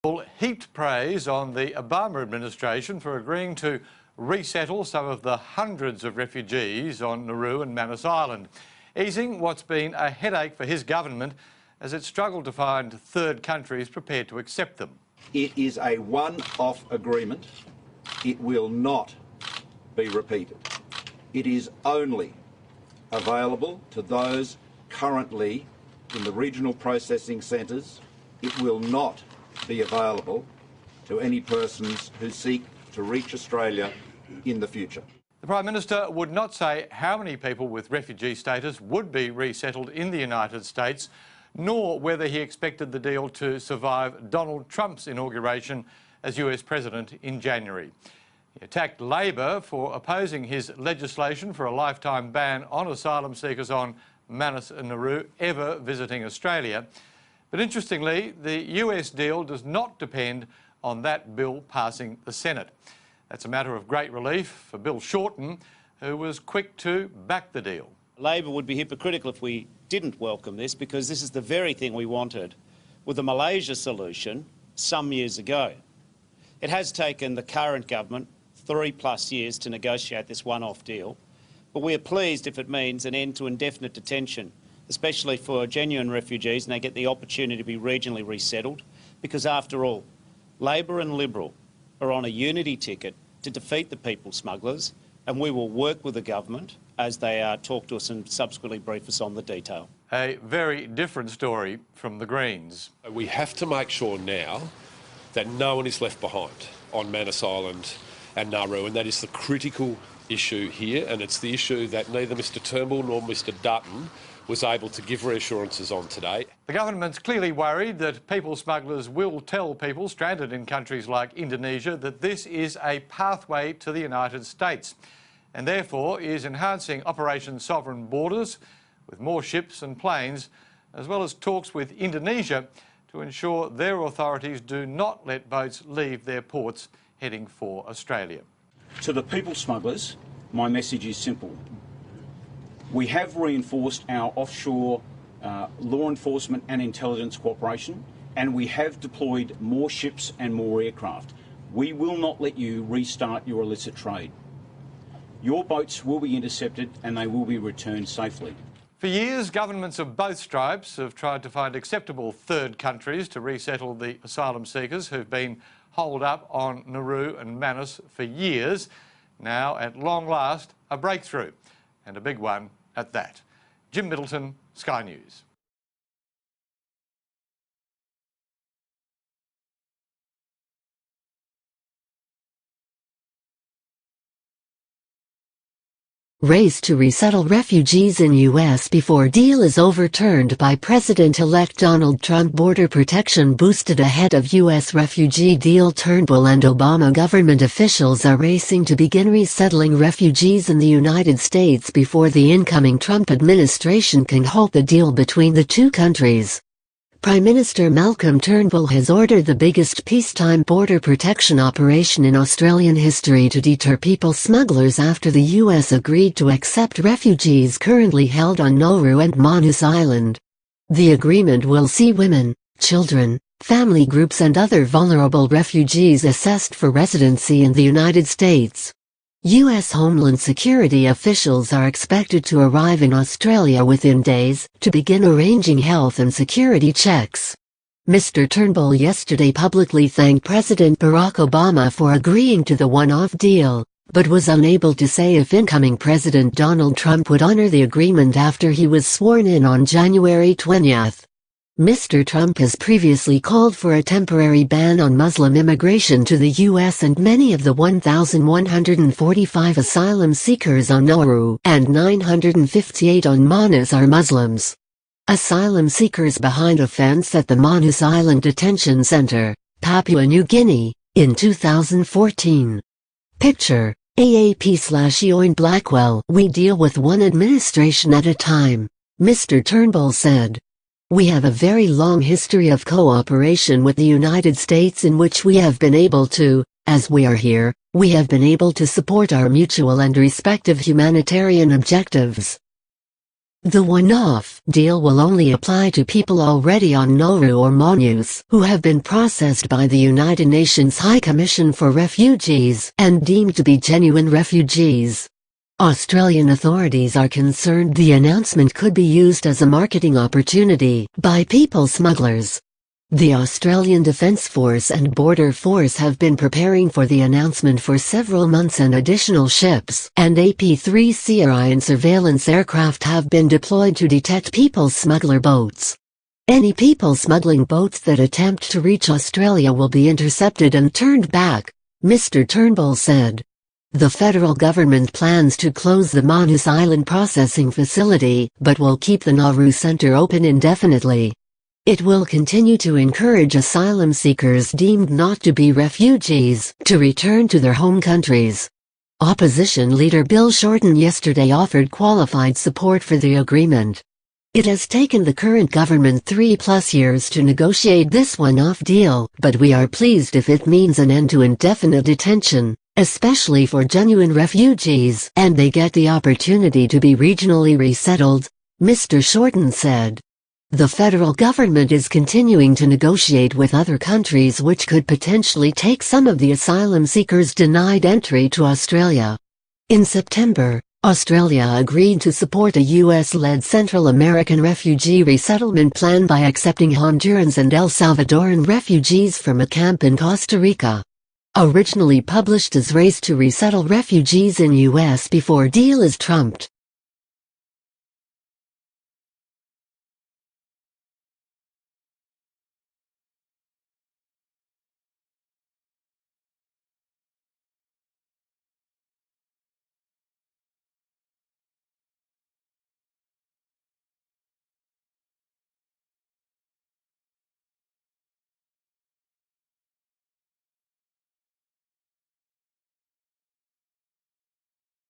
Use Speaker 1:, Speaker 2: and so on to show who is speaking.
Speaker 1: Heaped praise on the Obama administration for agreeing to resettle some of the hundreds of refugees on Nauru and Manus Island, easing what's been a headache for his government as it struggled to find third countries prepared to accept them.
Speaker 2: It is a one-off agreement. It will not be repeated. It is only available to those currently in the regional processing centres. It will not be available to any persons who seek to reach Australia in the future.
Speaker 1: The Prime Minister would not say how many people with refugee status would be resettled in the United States, nor whether he expected the deal to survive Donald Trump's inauguration as US President in January. He attacked Labor for opposing his legislation for a lifetime ban on asylum seekers on Manus and Nauru ever visiting Australia. But interestingly, the US deal does not depend on that bill passing the Senate. That's a matter of great relief for Bill Shorten, who was quick to back the deal.
Speaker 3: Labor would be hypocritical if we didn't welcome this, because this is the very thing we wanted with the Malaysia solution some years ago. It has taken the current government 3+ years to negotiate this one-off deal, but we are pleased if it means an end to indefinite detention, especially for genuine refugees, and they get the opportunity to be regionally resettled, because after all, Labor and Liberal are on a unity ticket to defeat the people smugglers, and we will work with the government as they talk to us and subsequently brief us on the detail.
Speaker 1: A very different story from the Greens.
Speaker 4: We have to make sure now that no one is left behind on Manus Island and Nauru, and that is the critical issue here, and it's the issue that neither Mr Turnbull nor Mr Dutton was able to give reassurances on today.
Speaker 1: The government's clearly worried that people smugglers will tell people stranded in countries like Indonesia that this is a pathway to the United States, and therefore is enhancing Operation Sovereign Borders with more ships and planes, as well as talks with Indonesia to ensure their authorities do not let boats leave their ports heading for Australia.
Speaker 5: To the people smugglers, my message is simple. We have reinforced our offshore law enforcement and intelligence cooperation, and we have deployed more ships and more aircraft. We will not let you restart your illicit trade. Your boats will be intercepted and they will be returned safely.
Speaker 1: For years, governments of both stripes have tried to find acceptable third countries to resettle the asylum seekers who've been holed up on Nauru and Manus for years. Now, at long last, a breakthrough, and a big one at that. Jim Middleton, Sky News.
Speaker 6: Race to resettle refugees in U.S. before deal is overturned by President-elect Donald Trump. Border protection boosted ahead of U.S. refugee deal. Turnbull and Obama government officials are racing to begin resettling refugees in the United States before the incoming Trump administration can halt the deal between the two countries. Prime Minister Malcolm Turnbull has ordered the biggest peacetime border protection operation in Australian history to deter people smugglers after the US agreed to accept refugees currently held on Nauru and Manus Island. The agreement will see women, children, family groups and other vulnerable refugees assessed for residency in the United States. U.S. Homeland Security officials are expected to arrive in Australia within days to begin arranging health and security checks. Mr. Turnbull yesterday publicly thanked President Barack Obama for agreeing to the one-off deal, but was unable to say if incoming President Donald Trump would honor the agreement after he was sworn in on January 20th. Mr. Trump has previously called for a temporary ban on Muslim immigration to the U.S., and many of the 1,145 asylum seekers on Nauru and 958 on Manus are Muslims. Asylum seekers behind a fence at the Manus Island Detention Center, Papua New Guinea, in 2014. Picture, AAP/Eoin Blackwell. We deal with one administration at a time, Mr. Turnbull said. We have a very long history of cooperation with the United States in which we have been able to, as we are here, we have been able to support our mutual and respective humanitarian objectives. The one-off deal will only apply to people already on Nauru or Monus who have been processed by the United Nations High Commission for Refugees and deemed to be genuine refugees. Australian authorities are concerned the announcement could be used as a marketing opportunity by people smugglers. The Australian Defence Force and Border Force have been preparing for the announcement for several months, and additional ships and AP-3C Orion surveillance aircraft have been deployed to detect people smuggler boats. Any people smuggling boats that attempt to reach Australia will be intercepted and turned back, Mr. Turnbull said. The federal government plans to close the Manus Island processing facility, but will keep the Nauru Centre open indefinitely. It will continue to encourage asylum seekers deemed not to be refugees to return to their home countries. Opposition leader Bill Shorten yesterday offered qualified support for the agreement. It has taken the current government 3+ years to negotiate this one-off deal, but we are pleased if it means an end to indefinite detention, especially for genuine refugees, and they get the opportunity to be regionally resettled, Mr. Shorten said. The federal government is continuing to negotiate with other countries which could potentially take some of the asylum seekers denied entry to Australia. In September, Australia agreed to support a US-led Central American refugee resettlement plan by accepting Hondurans and El Salvadoran refugees from a camp in Costa Rica. Originally published as Race to Resettle Refugees in US Before Deal is Trumped,